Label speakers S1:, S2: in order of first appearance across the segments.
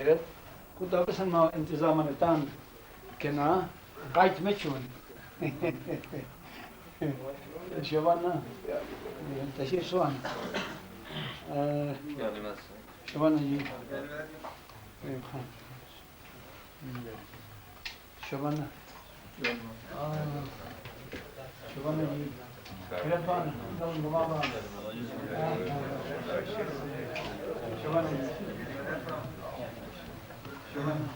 S1: كنت بسمع انتظاما تام كنا قايت متشون شبانا تشير سوان شبانا جي شبانا شبانا جي كلام بانا نظام بابا شبانا جي شبانا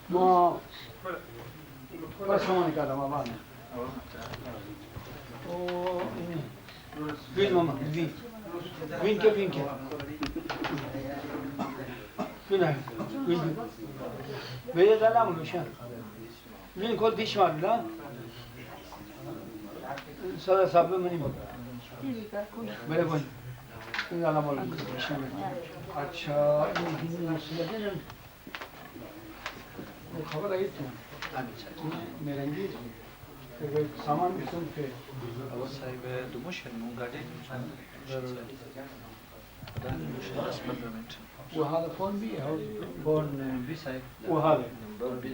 S1: ما بس ما نقدر ما بعنا وين ماما وين كيف وين كيف وين هاي وين بيجي دلام مشان وين كل ديش ما لا سلا سب مني میرے بھائی السلام علیکم اچھا یہ خبر آئی تھی میرے سامان بھی سن کے
S2: صاحب دومش المونغادي
S1: وهذا فون بي او
S2: فون بي صاحب
S1: وهذا
S2: نمبر بي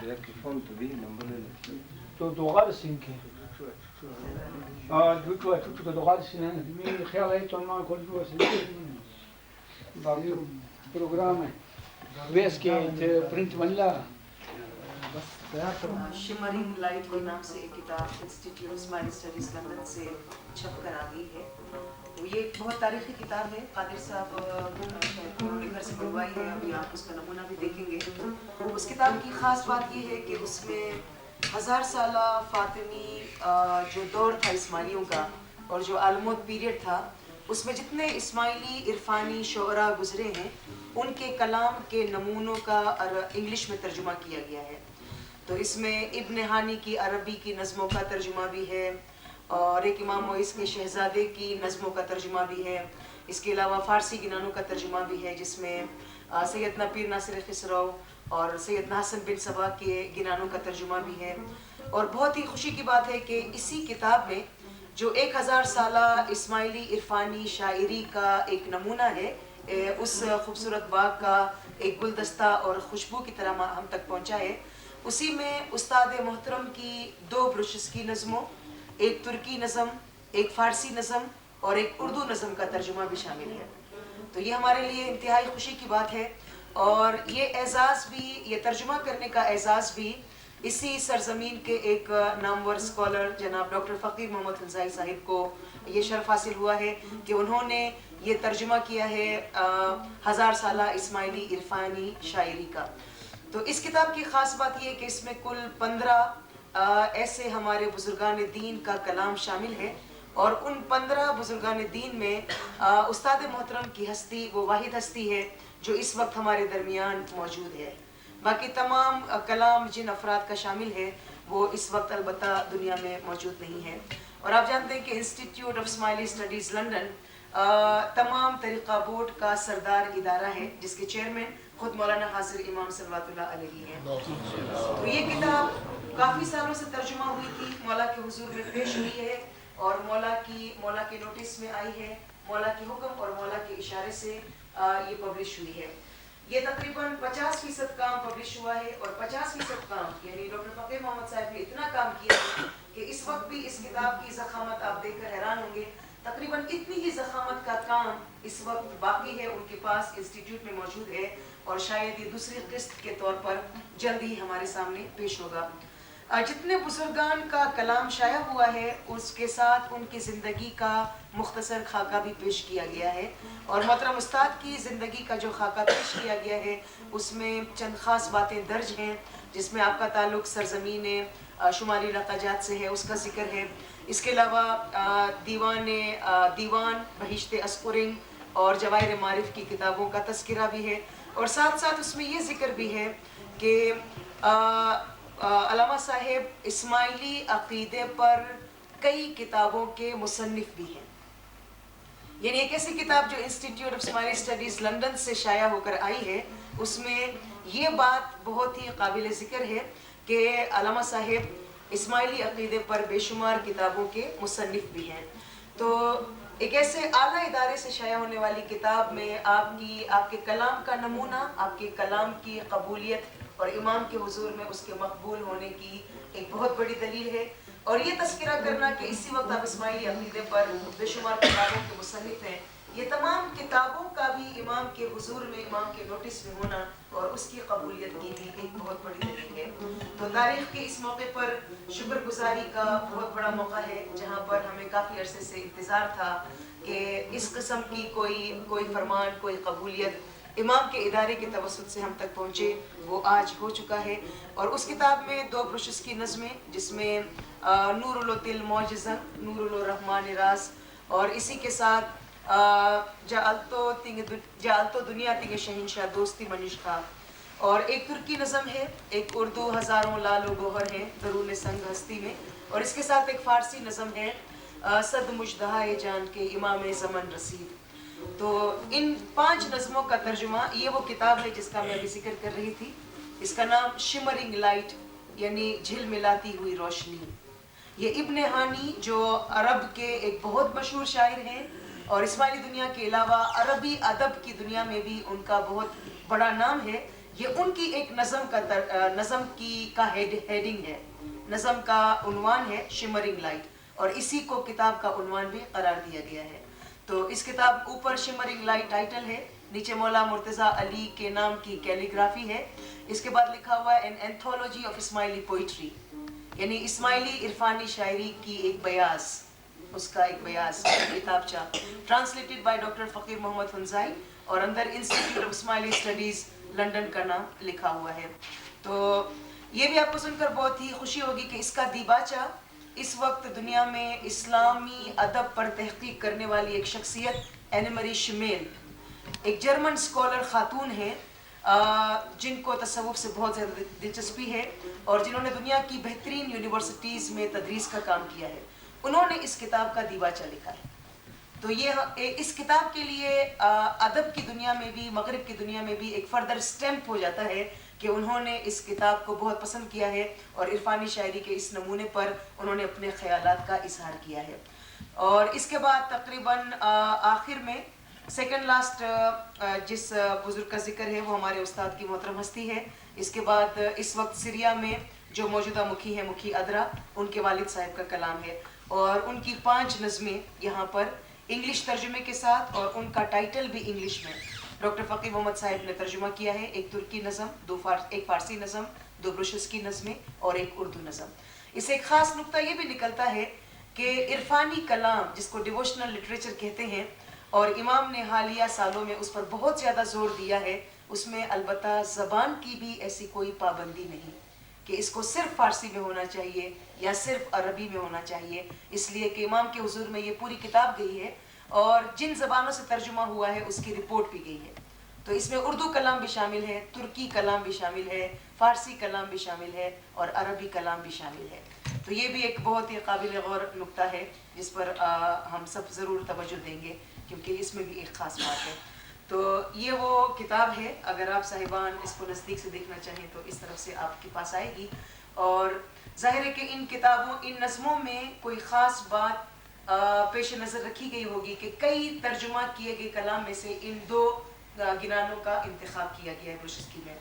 S2: بلاك فون تو بي نمبر
S1: تو دوغال سينكي تو دوغال سينان مي خيال اي تو ما كل جو سينكي باقي پروگرام ہے ویس کے پرنٹ ملا
S3: شمرنگ لائٹ کے نام سے ایک کتاب انسٹیٹیوٹ اسماعیلی اسٹڈیز لندن سے چھپ کر آ گئی ہے. یہ ایک بہت تاریخی کتاب ہے. قادر صاحب انہوں نے گھر سے منگوائی ہے. ابھی آپ اس کا نمونہ بھی دیکھیں گے. اس کتاب کی خاص بات یہ ہے کہ اس میں 1000 سالہ فاطمی جو دور تھا اسماعیلیوں کا اور جو الموت پیریڈ تھا اس میں جتنے اسماعیلی عرفانی شعراء گزرے ہیں ان کے کلام کے نمونوں کا انگلش میں ترجمہ کیا گیا ہے. تو اس میں ابن ہانی کی عربی کی نظموں کا ترجمہ بھی ہے اور ایک امام موئس کے شہزادے کی نظموں کا ترجمہ بھی ہے. اس کے علاوہ فارسی گنانوں کا ترجمہ بھی ہے جس میں سیدنا پیر ناصر خسرو اور سیدنا حسن بن صبا کے گنانوں کا ترجمہ بھی ہے. اور بہت ہی خوشی کی بات ہے کہ اسی کتاب میں جو 1000 سالہ اسماعیلی عرفانی شاعری کا ایک نمونہ ہے اس خوبصورت باغ کا ایک گلدستہ اور خوشبو کی طرح ہم تک پہنچا ہے. اسی میں استاد محترم کی 2 بروشز کی نظموں، ایک ترکی نظم، ایک فارسی نظم اور ایک اردو نظم کا ترجمہ بھی شامل ہے. تو یہ ہمارے لیے انتہائی خوشی کی بات ہے اور یہ اعزاز بھی، یہ ترجمہ کرنے کا اعزاز بھی اسی سرزمین کے ایک نامور اسکالر جناب ڈاکٹر فقیر محمد حنظائی صاحب کو یہ شرف حاصل ہوا ہے کہ انہوں نے یہ ترجمہ کیا ہے 1000 سالہ اسماعیلی عرفانی شاعری کا. تو اس کتاب کی خاص بات یہ ہے کہ اس میں کل 15 ایسے ہمارے بزرگان دین کا کلام شامل ہے اور ان 15 بزرگان دین میں استاد محترم کی ہستی وہ واحد ہستی ہے جو اس وقت ہمارے درمیان موجود ہے. باقی تمام کلام جن افراد کا شامل ہے وہ اس وقت البتہ دنیا میں موجود نہیں ہے. اور آپ جانتے ہیں کہ institute of Ismaili studies London تمام طریقہ بورڈ کا سردار ادارہ ہے جس کے چیئرمین خود مولانا حاضر امام صلوات اللہ علیہ ہیں. تو یہ کتاب کافی سالوں سے ترجمہ ہوئی تھی، مولا کے حضور میں پیش ہوئی ہے اور مولا کے نوٹس میں آئی ہے، مولا کے حکم اور مولا کے اشارے سے یہ پبلش ہوئی ہے. یہ تقریباً 50% کام پبلش ہوا ہے اور 50% کام یعنی ڈاکٹر فقیر محمد صاحب نے اتنا کام کیا ہے کہ اس وقت بھی اس کتاب کی ضخامت آپ دیکھ کر حیران ہوں گے तकरीबन इतनी ही ज़खामत का काम इस वक्त बाकी है, उनके पास इंस्टीट्यूट में मौजूद है और शायद ये दूसरी किस्त के तौर पर जल्द ही हमारे सामने पेश होगा। जितने बुजुर्गान का कलाम शाया हुआ है उसके साथ उनकी ज़िंदगी का मुख्तसर खाका भी पेश किया गया है और मोहतरम उस्ताद की ज़िंदगी का जो खाका पेश किया गया है उसमें चंद ख़ास बातें दर्ज हैं, जिसमें आपका ताल्लुक़ सरज़मीन शुमाली रक़ाजात से है, उसका ज़िक्र है। इसके अलावा दीवान बहिश्ते अस्पुरिंग और जवाहिर मारिफ की किताबों का तज़किरा भी है और साथ साथ उसमें ये ज़िक्र भी है कि अल्लामा साहिब इस्माइली अक़ीदे पर कई किताबों के मुसन्निफ़ भी हैं। यानी एक ऐसी किताब जो institute of Ismaili studies London से शाया होकर आई है, उसमें ये बात बहुत ही काबिल ज़िक्र है कि अल्लामा साहिब इस्माइली अक़ीदे पर बेशुमार किताबों के मुसन्निफ़ भी हैं। तो एक ऐसे आला इदारे से शाया होने वाली किताब में आपके कलाम का नमूना, आपके कलाम की कबूलियत और इमाम के हुजूर में उसके मकबूल होने की एक बहुत बड़ी दलील है। और ये तज़किरा करना कि इसी वक्त आप इस्माइली अक़ीदे पर बेशुमार किताबों के मुसन्निफ़ हैं, ये तमाम किताबों का भी इमाम के हुजूर में, इमाम के नोटिस में होना और उसकी कबूलियत की भी एक बहुत बड़ी दलील है। तो तारीख़ के इस मौके पर शुक्रगुजारी का बहुत बड़ा मौका है, जहाँ पर हमें काफ़ी अरसे से इंतज़ार था कि इस किस्म की कोई फरमान, कोई कबूलियत इमाम के इदारे के तवस्सुत से हम तक पहुँचे, वो आज हो चुका है। और उस किताब में 2 ब्रुशेस की नज़में, जिसमें नूरुल दिल मौजिज़न, नूरुल रहमान राज, और इसी के साथ जालतो दुनिया तिंग शहंशाह दोस्ती मनीष था, और एक तुर्की नज़म है, एक उर्दू हज़ारों लालो गोहर है दरूने संग हस्ती में, और इसके साथ एक फ़ारसी नज़म है सद मुजदहा जान के इमाम ज़मन रसीद। तो इन 5 नज़मों का तर्जुमा, ये वो किताब है जिसका मैं अभी जिक्र कर रही थी। इसका नाम शिमरिंग लाइट यानी झिलमिलाती हुई रोशनी। ये इब्न हानी जो अरब के एक बहुत मशहूर शायर हैं और इस्माइली दुनिया के अलावा अरबी अदब की दुनिया में भी उनका बहुत बड़ा नाम है, ये उनकी एक नज़म का हेडिंग है, नज़म का उन्वान है शिमरिंग लाइट, और इसी को किताब का उन्वान भी करार दिया गया है। तो इस किताब ऊपर शिमरिंग लाइट टाइटल है, नीचे मौला मुर्तज़ा अली के नाम की कैलीग्राफी है, इसके बाद लिखा हुआ है an anthology of Ismaili poetry, यानी इस्माइली इरफानी शायरी की एक बयास, उसका एक बयास किताबचा, ट्रांसलेटेड बाय डॉक्टर फ़कीर मोहम्मद फंजाई, और अंदर institute of Ismaili studies London का नाम लिखा हुआ है। तो ये भी आपको सुनकर बहुत ही खुशी होगी कि इसका दीबाचा इस वक्त दुनिया में इस्लामी अदब पर तहकीक करने वाली एक शख्सियत एनमरी शिमेल, एक जर्मन स्कॉलर खातून है जिनको तसव्वुफ से बहुत ज़्यादा दिलचस्पी है और जिन्होंने दुनिया की बेहतरीन यूनिवर्सिटीज़ में तदरीस का काम किया है, उन्होंने इस किताब का दीबाचा लिखा है। तो ये इस किताब के लिए अदब की दुनिया में भी, मगरिब की दुनिया में भी एक फर्दर स्टैम्प हो जाता है कि उन्होंने इस किताब को बहुत पसंद किया है और इरफानी शायरी के इस नमूने पर उन्होंने अपने ख्यालात का इजहार किया है। और इसके बाद तकरीबन आखिर में सेकंड लास्ट जिस बुजुर्ग का जिक्र है वो हमारे उस्ताद की मोहतरम हस्ती है। इसके बाद इस वक्त सीरिया में जो मौजूदा मुखी है, मुखी अदरा, उनके वालिद साहब का कलाम है और उनकी 5 नज़में यहाँ पर इंग्लिश तर्जुमे के साथ, और उनका टाइटल भी इंग्लिश में डॉक्टर फ़कीर मोहम्मद साहब ने तर्जुमा किया है। एक तुर्की नज़म, एक फ़ारसी नज़म, 2 ब्रुशेस की नज़में और एक उर्दू नज़म। इससे एक ख़ास नुक्ता ये भी निकलता है कि इरफानी कलाम जिसको डिवोशनल लिटरेचर कहते हैं और इमाम ने हालिया सालों में उस पर बहुत ज़्यादा ज़ोर दिया है, उसमें अलबत्ता ज़बान की भी ऐसी कोई पाबंदी नहीं कि इसको सिर्फ फ़ारसी में होना चाहिए या सिर्फ अरबी में होना चाहिए, इसलिए कि इमाम के हुजूर में ये पूरी किताब गई है और जिन ज़बानों से तर्जुमा हुआ है उसकी रिपोर्ट भी गई है। तो इसमें उर्दू कलाम भी शामिल है, तुर्की कलाम भी शामिल है, फ़ारसी कलाम भी शामिल है और अरबी कलाम भी शामिल है। तो ये भी एक बहुत ही काबिल गौर नुक्ता है जिस पर हम सब ज़रूर तवज्जो देंगे क्योंकि इसमें भी एक ख़ास बात है। तो ये वो किताब है, अगर आप साहिबान इसको नज़दीक से देखना चाहें तो इस तरफ से आपके पास आएगी। और ज़ाहिर है कि इन किताबों, इन नज़मों में कोई ख़ास बात पेश नज़र रखी गई होगी कि कई तर्जुमा किए गए कलाम में से इन 2 गिनानों का इंतखाब किया गया है ब्रुशेस में।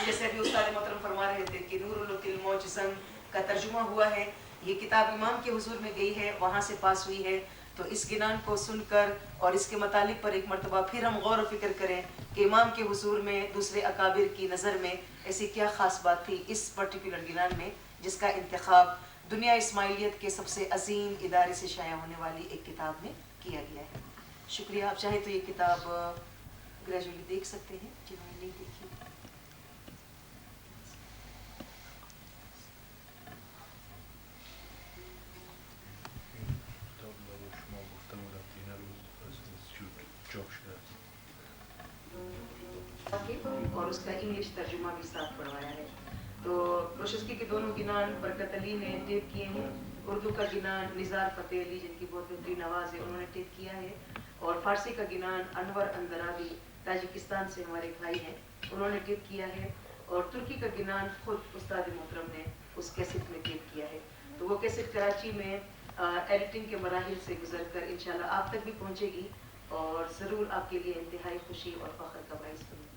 S3: जैसे अभी उस्ताद मोहतरम फरमा रहे थे कि नूरुल मौजिज़न का तर्जुमा हुआ है, ये किताब इमाम के हुजूर में गई है, वहाँ से पास हुई है। تو اس گنان کو سن کر اور اس کے متعلق پر ایک مرتبہ پھر ہم غور و فکر کریں کہ امام کے حضور میں دوسرے اکابر کی نظر میں ایسی کیا خاص بات تھی اس پرٹیکولر گنان میں جس کا انتخاب دنیا اسماعیلیت کے سب سے عظیم ادارے سے شائع ہونے والی ایک کتاب میں کیا گیا ہے۔ شکریہ۔ آپ چاہیں تو یہ کتاب گریجولی دیکھ سکتے ہیں جنہوں نے نہیں دیکھی۔ اور اس کا انگلش ترجمہ بھی ساتھ پڑھوایا ہے۔ تو روشسکی کے دونوں گنان برکت علی نے ٹیپ کیے ہیں۔ اردو کا گنان نزار فتح علی جن کی بہت بہترین آواز ہے انہوں نے ٹیپ کیا ہے، اور فارسی کا گنان انور اندرابی تاجکستان سے ہمارے بھائی ہیں انہوں نے ٹیپ کیا ہے، اور ترکی کا گنان خود استاد محترم نے اس کیسٹ میں ٹیپ کیا ہے۔ تو وہ کیسٹ کراچی میں ایڈیٹنگ کے مراحل سے گزر کر انشاءاللہ آپ تک بھی پہنچے گی اور ضرور آپ کے لیے انتہائی خوشی اور فخر کا باعث بنے گی۔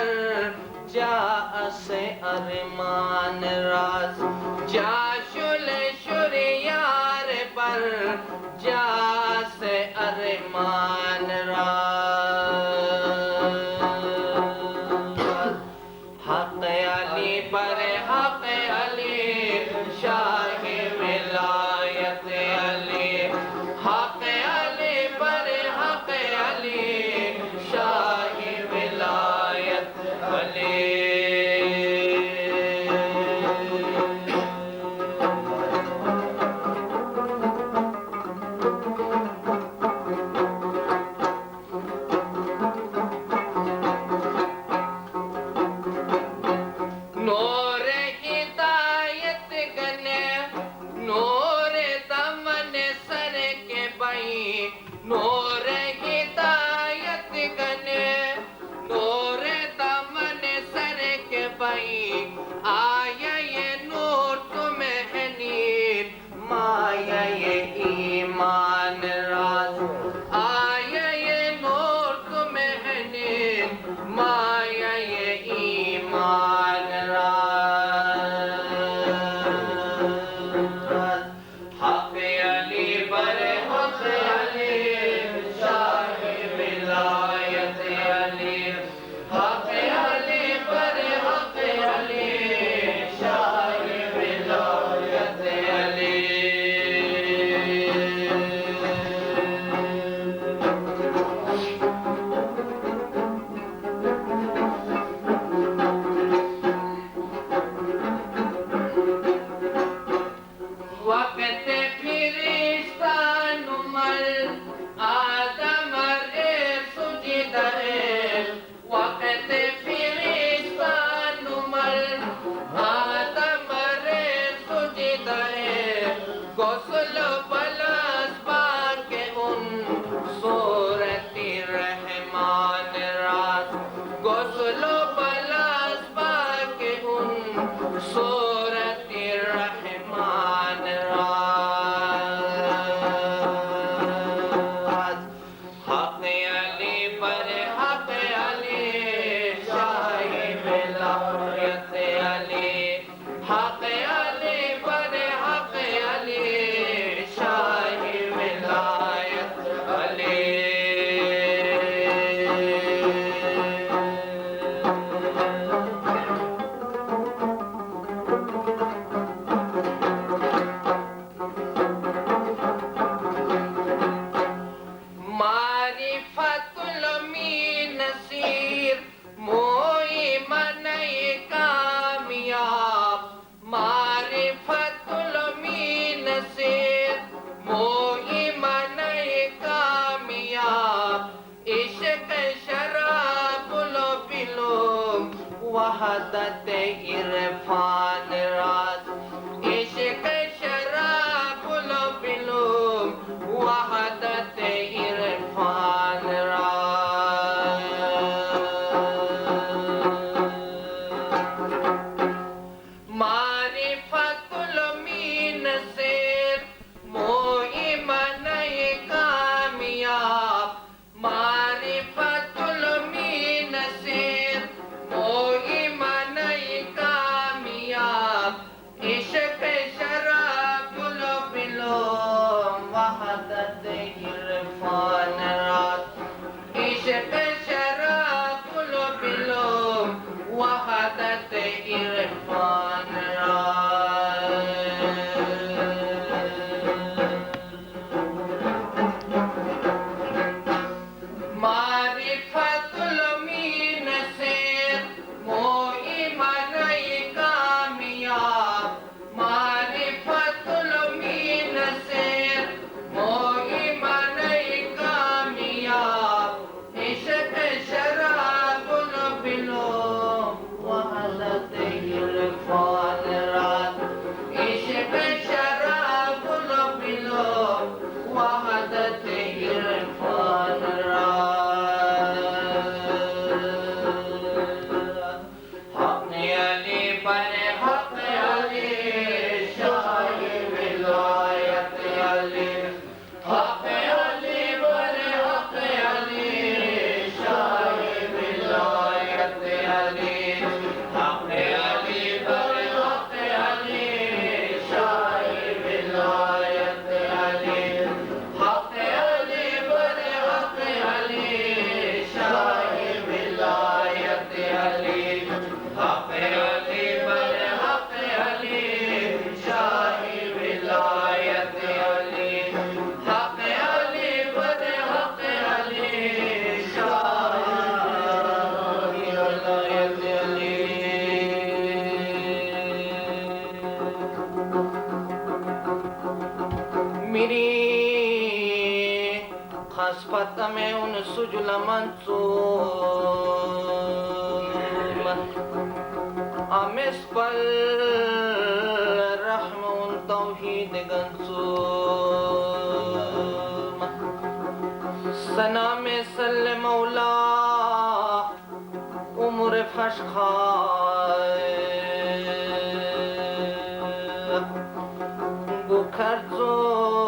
S4: پر جا سے ارمان راز جا شل شریار پر جا سے ارمان راز حق علی پر حق علی شاہ ولایت علی حق علی پر حق علی شاہ ولایت علی نور ہدایت گنے نور دمن سر کے بئی نور ہدایت گنے نور دمن سر کے بئی آیا یہ نور تمہیں نیت مایا یہ ایمان راز آیا یہ نور تمہیں نیت مایا یہ ایمان راز حق علی پر حق علی شاہ ولایت علی حق علی پر حق علی شاہ ولایت علی وقت فرشتہ نمر آدم سجدہ وقت فرشتہ نمر آدم سجدہ غسل پلس پاک ان صورت رحمان راز غسل پلس پاک ان صورت رحمان راز حق علی پر حق علی شاہ ولایت علی حق علی پر حق علی شاہ ولایت علی معرفت المی نصیر موئی منئی کامیاب معرفت المی نصیر موئی منئی کامیاب عشق شراب لو پلو وحدت عرفان راز عشق شراب لو پلو وحدت عرفان راز معرفت المی نصیر موئی منئی کامیاب معرفت المی نصیر موئی منئی کامیاب میری خسفت میں ان سجل منصوم امس پل رحم ان توحید گنصوم سنا میں سل مولا عمر فشخائے گو کھرزوم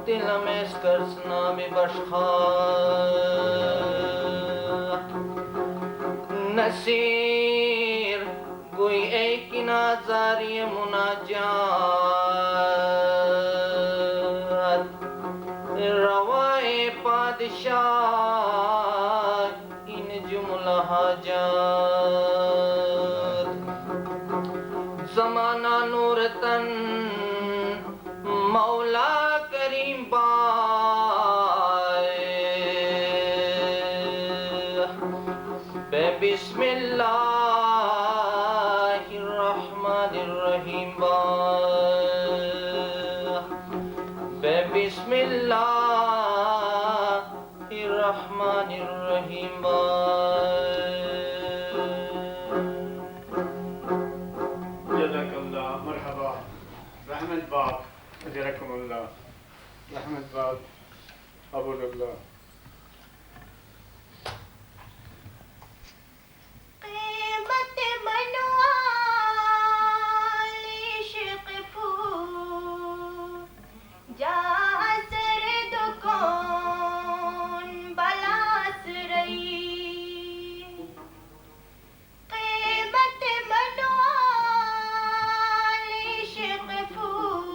S4: تلم اسکرسنا ببشخائے نصیر گوئی ایک نازاری مناجات روائے پادشاہ ان جملہ حاجات زمانہ نور تن مولا کریم بائے بے بسم اللہ الرحمن الرحیم بائے بے بسم اللہ الرحمن الرحیم
S5: جزاک اللہ مرحبا رحمت باپ اجرکم اللہ رحمت باپ عبد اللہ
S6: قیمت منوال عشق پھول جا سر دکان بلاس رہی قیمت منوال عشق پھول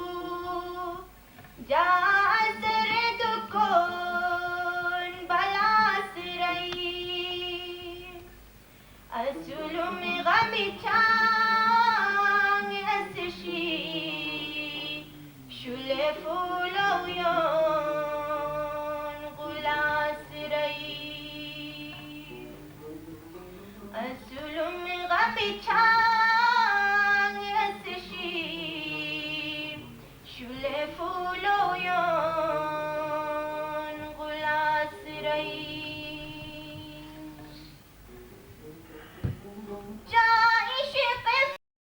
S6: جا سر دکان بلاس رہی اسلم غم چانگ اسشی شل فولویان غلاس رئی اسلم غم چانگ